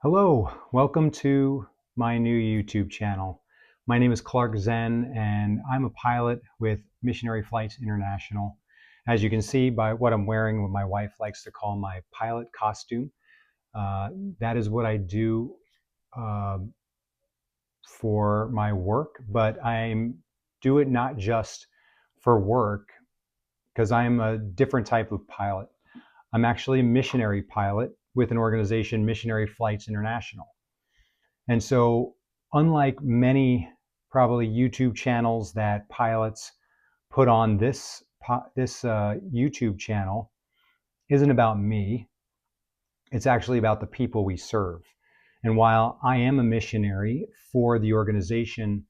Hello, welcome to my new YouTube channel. My name is Clark Zen, and I'm a pilot with Missionary Flights International. As you can see by what I'm wearing, what my wife likes to call my pilot costume, uh, that is what I do uh, for my work, but I do it not just for work, because I'm a different type of pilot. I'm actually a missionary pilot with an organization, Missionary Flights International. And so, unlike many probably YouTube channels that pilots put on, this YouTube channel isn't about me. It's actually about the people we serve. And while I am a missionary for the organization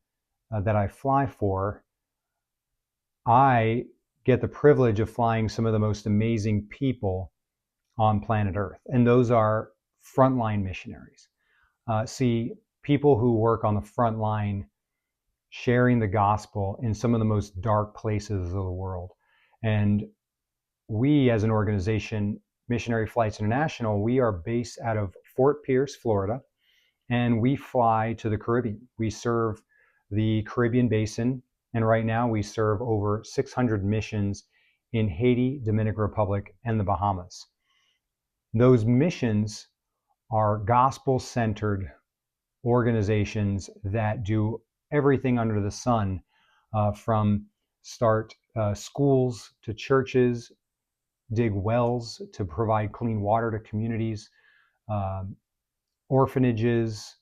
that I fly for, I get the privilege of flying some of the most amazing people on planet Earth. And those are frontline missionaries. See, people who work on the front line sharing the gospel in some of the most dark places of the world. And we, as an organization, Missionary Flights International, we are based out of Fort Pierce, Florida, and we fly to the Caribbean. We serve the Caribbean basin, and right now we serve over 600 missions in Haiti, Dominican Republic, and the Bahamas. Those missions are gospel-centered organizations that do everything under the sun, from start schools to churches, dig wells to provide clean water to communities, um, orphanages,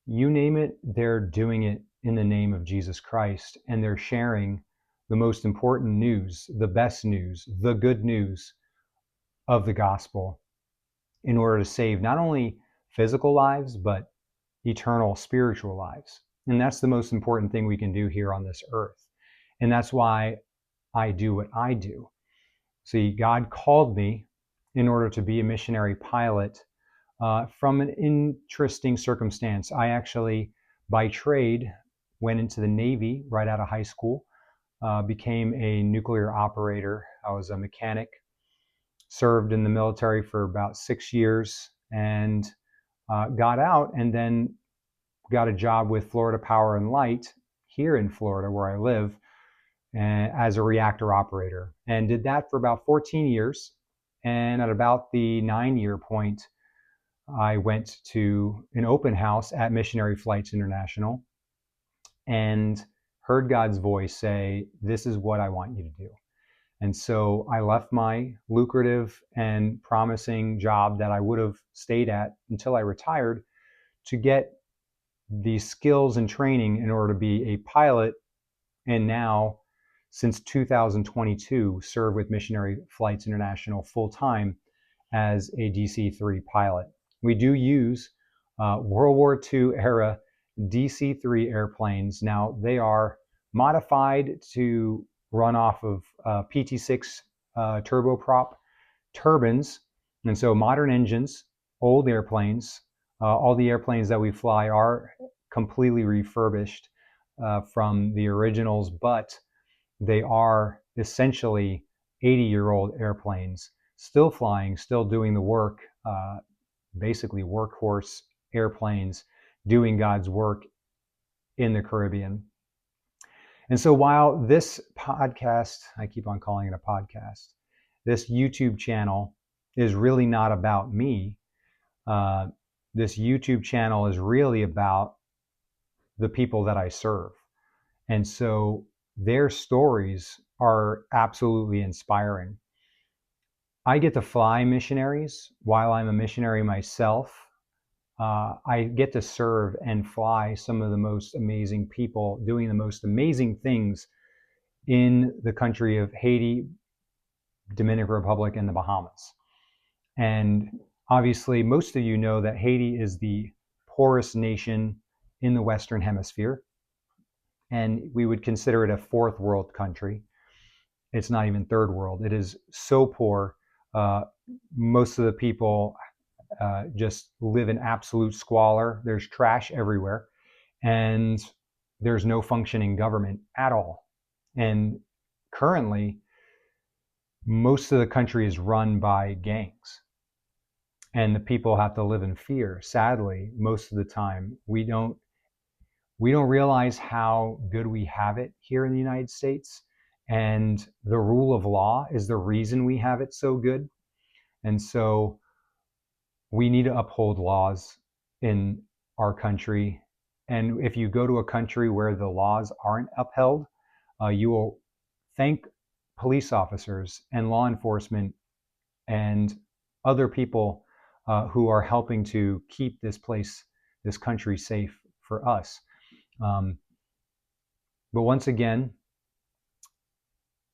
you name it, they're doing it in the name of Jesus Christ, and they're sharing the most important news, the best news, the good news of the gospel in order to save not only physical lives, but eternal spiritual lives. And that's the most important thing we can do here on this earth. And that's why I do what I do. See, God called me in order to be a missionary pilot from an interesting circumstance. I actually, by trade, went into the Navy right out of high school, became a nuclear operator. I was a mechanic, served in the military for about 6 years, and got out, and then got a job with Florida Power and Light here in Florida, where I live, as a reactor operator, and did that for about 14 years. And at about the 9-year point, I went to an open house at Missionary Flights International and heard God's voice say, "This is what I want you to do." And so I left my lucrative and promising job that I would have stayed at until I retired to get the skills and training in order to be a pilot, and now, since 2022, serve with Missionary Flights International full time as a DC-3 pilot. We do use World War II era DC-3 airplanes. Now, they are modified to run off of PT-6 turboprop turbines, and so modern engines, old airplanes. All the airplanes that we fly are completely refurbished from the originals, but they are essentially 80-year-old airplanes, still flying, still doing the work, basically workhorse airplanes doing God's work in the Caribbean. And so while this podcast, I keep on calling it a podcast, this YouTube channel is really not about me. This YouTube channel is really about the people that I serve. And so their stories are absolutely inspiring. I get to fly missionaries while I'm a missionary myself. I get to serve and fly some of the most amazing people doing the most amazing things in the country of Haiti, Dominican Republic, and the Bahamas. And obviously, most of you know that Haiti is the poorest nation in the Western Hemisphere, and we would consider it a fourth world country. It's not even third world. It is so poor. Most of the people just live in absolute squalor. There's trash everywhere, and there's no functioning government at all. And currently, most of the country is run by gangs. and the people have to live in fear. Sadly, most of the time, we don't realize how good we have it here in the United States. And the rule of law is the reason we have it so good. And so we need to uphold laws in our country. And if you go to a country where the laws aren't upheld, you will thank police officers and law enforcement and other people who are helping to keep this country safe for us. But once again,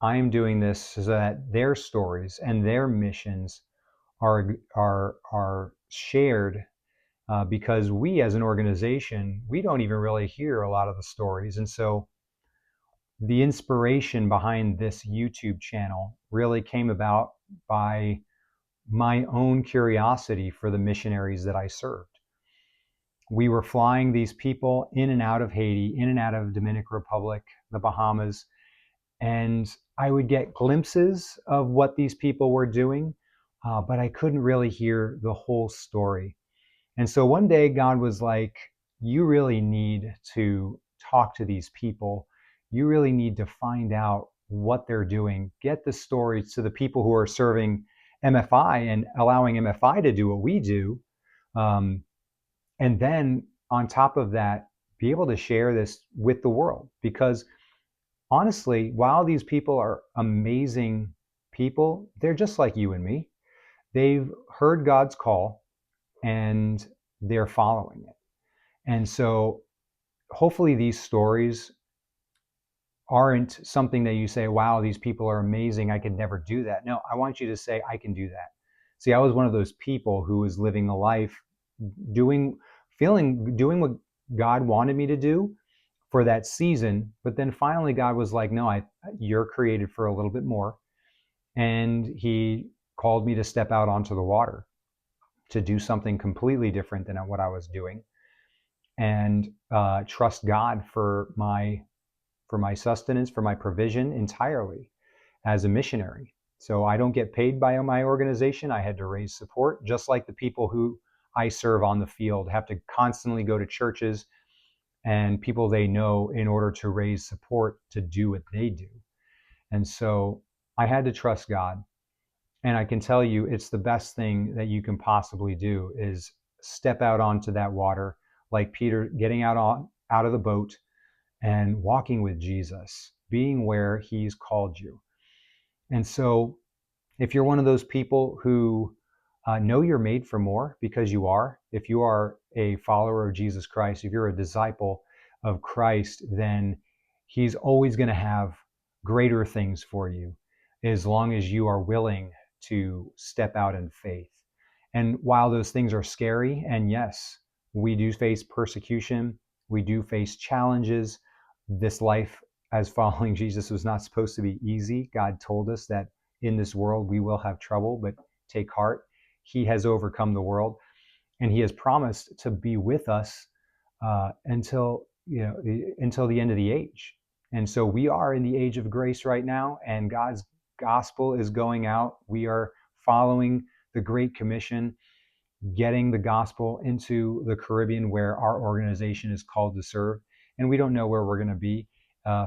I am doing this so that their stories and their missions are shared, because we as an organization, we don't even really hear a lot of the stories. And so the inspiration behind this YouTube channel really came about by my own curiosity for the missionaries that I served. We were flying these people in and out of Haiti, in and out of Dominican Republic, the Bahamas, and I would get glimpses of what these people were doing, but I couldn't really hear the whole story. And so one day God was like, you really need to talk to these people. You really need to find out what they're doing. Get the stories to the people who are serving MFI and allowing MFI to do what we do. And then on top of that, be able to share this with the world. Because honestly, while these people are amazing people, they're just like you and me. They've heard God's call and they're following it. And so hopefully these stories aren't something that you say, wow, these people are amazing, I could never do that. No, I want you to say, I can do that. See, I was one of those people who was living a life doing what God wanted me to do for that season, but then finally God was like, no, you're created for a little bit more. And he called me to step out onto the water, to do something completely different than what I was doing, and trust God for my sustenance, for my provision entirely as a missionary. So I don't get paid by my organization. I had to raise support, just like the people who I serve on the field have to constantly go to churches and people they know in order to raise support to do what they do. And so I had to trust God. And I can tell you, it's the best thing that you can possibly do is step out onto that water, like Peter, getting out of the boat and walking with Jesus, being where he's called you. And so if you're one of those people who know you're made for more, because you are, if you are a follower of Jesus Christ, if you're a disciple of Christ, then he's always going to have greater things for you as long as you are willing to step out in faith. And while those things are scary, and yes, we do face persecution, we do face challenges. This life as following Jesus was not supposed to be easy. God told us that in this world we will have trouble, but take heart. He has overcome the world, and he has promised to be with us until the end of the age. And so we are in the age of grace right now, and God's gospel is going out. We are following the Great Commission, getting the gospel into the Caribbean where our organization is called to serve. And we don't know where we're going to be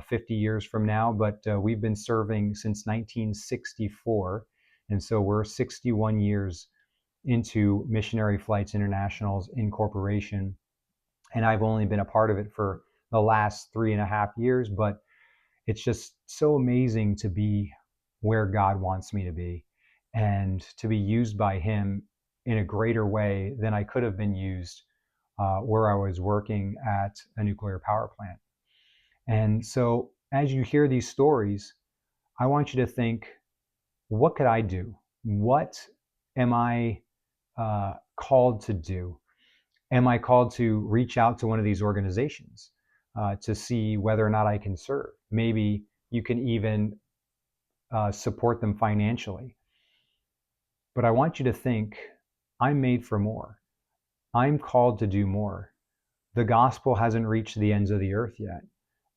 50 years from now, but we've been serving since 1964. And so we're 61 years into Missionary Flights International's incorporation. And I've only been a part of it for the last 3.5 years, but it's just so amazing to be where God wants me to be and to be used by him in a greater way than I could have been used where I was working at a nuclear power plant. And so as you hear these stories, I want you to think, what could I do? What am I called to do? Am I called to reach out to one of these organizations to see whether or not I can serve? Maybe you can even support them financially. But I want you to think, I'm made for more. I'm called to do more. The gospel hasn't reached the ends of the earth yet.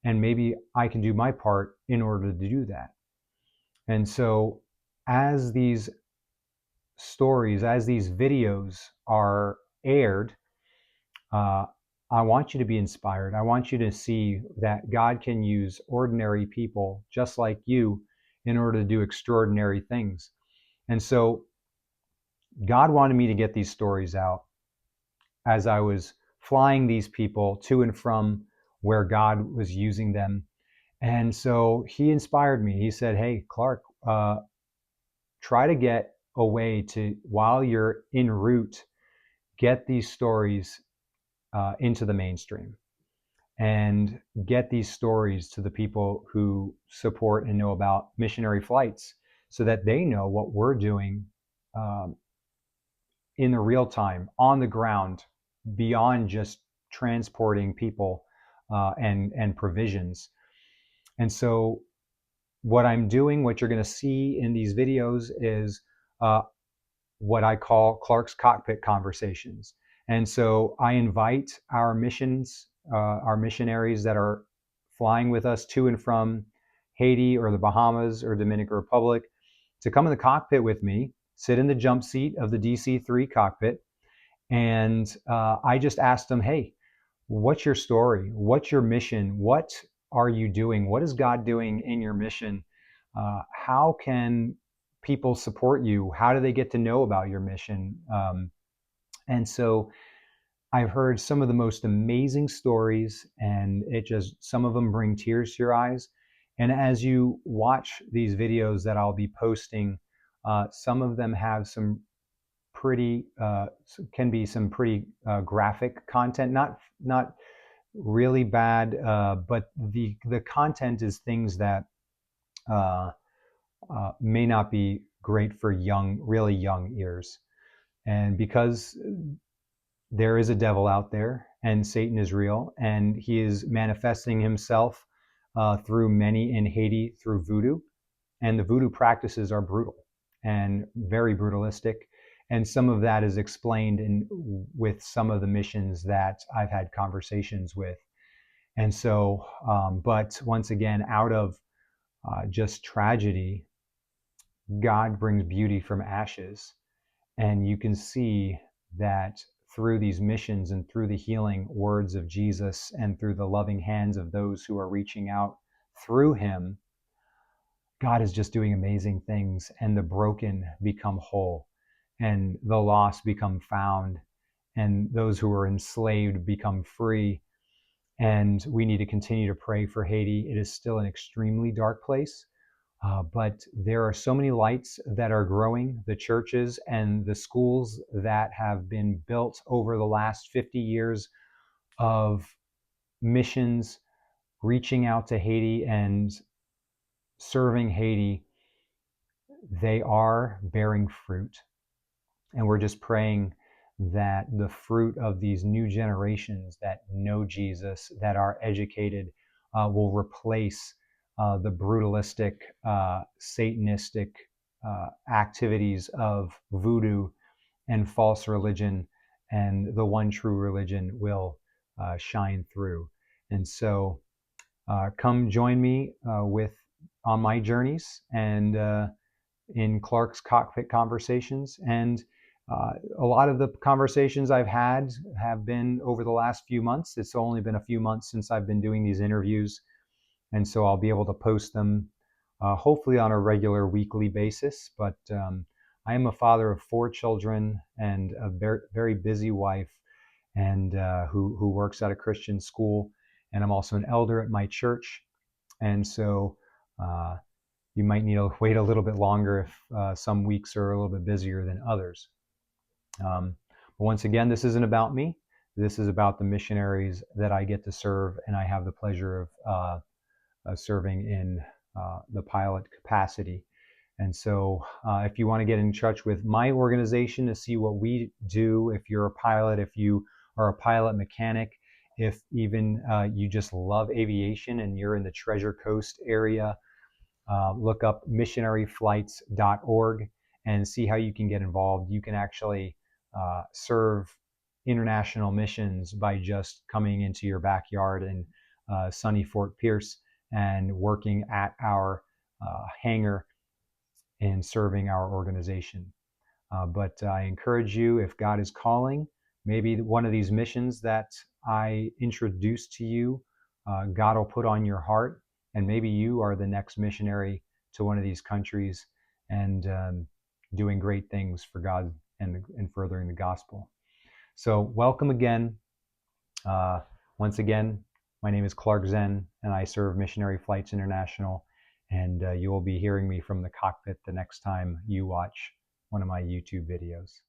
And maybe I can do my part in order to do that. And so as these stories, as these videos are aired, uh, I want you to be inspired. I want you to see that God can use ordinary people just like you in order to do extraordinary things. And so God wanted me to get these stories out as I was flying these people to and from where God was using them. And so he inspired me. He said, "Hey, Clark, try to get a way to, while you're en route, get these stories into the mainstream and get these stories to the people who support and know about missionary flights so that they know what we're doing um, in the real time, on the ground, beyond just transporting people and provisions." And so what I'm doing, what you're going to see in these videos is uh, what I call Clark's Cockpit Conversations. And so I invite our our missionaries that are flying with us to and from Haiti or the Bahamas or Dominican Republic to come in the cockpit with me, sit in the jump seat of the DC-3 cockpit. And I just asked them, "Hey, what's your story? What's your mission? What are you doing? What is God doing in your mission? How can people support you? How do they get to know about your mission?" And so I've heard some of the most amazing stories, and some of them bring tears to your eyes. And as you watch these videos that I'll be posting, some of them have some pretty can be some pretty graphic content, not really bad, but the content is things that uh, may not be great for really young ears. And because there is a devil out there, and Satan is real, and he is manifesting himself through many in Haiti through voodoo, and the voodoo practices are brutal and very brutalistic. And some of that is explained with some of the missions that I've had conversations with. And so, but once again, out of just tragedy, God brings beauty from ashes. And you can see that through these missions and through the healing words of Jesus and through the loving hands of those who are reaching out through him, God is just doing amazing things, and the broken become whole, and the lost become found, and those who are enslaved become free. And we need to continue to pray for Haiti. It is still an extremely dark place, but there are so many lights that are growing. The churches and the schools that have been built over the last 50 years of missions reaching out to Haiti and serving Haiti, they are bearing fruit. And we're just praying that the fruit of these new generations that know Jesus, that are educated, will replace the brutalistic, Satanistic activities of voodoo and false religion, and the one true religion will shine through. And so come join me on my journeys and in Clark's Cockpit Conversations. And a lot of the conversations I've had have been over the last few months. It's only been a few months since I've been doing these interviews. And so I'll be able to post them hopefully on a regular weekly basis. But I am a father of 4 children and a very, very busy wife, and who works at a Christian school. And I'm also an elder at my church. And so you might need to wait a little bit longer if some weeks are a little bit busier than others. But once again, this isn't about me. This is about the missionaries that I get to serve, and I have the pleasure of serving in the pilot capacity. And so if you want to get in touch with my organization to see what we do, if you're a pilot, if you are a pilot mechanic, if even you just love aviation and you're in the Treasure Coast area, look up missionaryflights.org and see how you can get involved. You can actually serve international missions by just coming into your backyard in sunny Fort Pierce and working at our hangar and serving our organization. But I encourage you, if God is calling, maybe one of these missions that I introduced to you, God will put on your heart, and maybe you are the next missionary to one of these countries and doing great things for God and furthering the gospel. So welcome again. Uh, Once again, my name is Clark Zen, and I serve Missionary Flights International, and you will be hearing me from the cockpit the next time you watch one of my YouTube videos.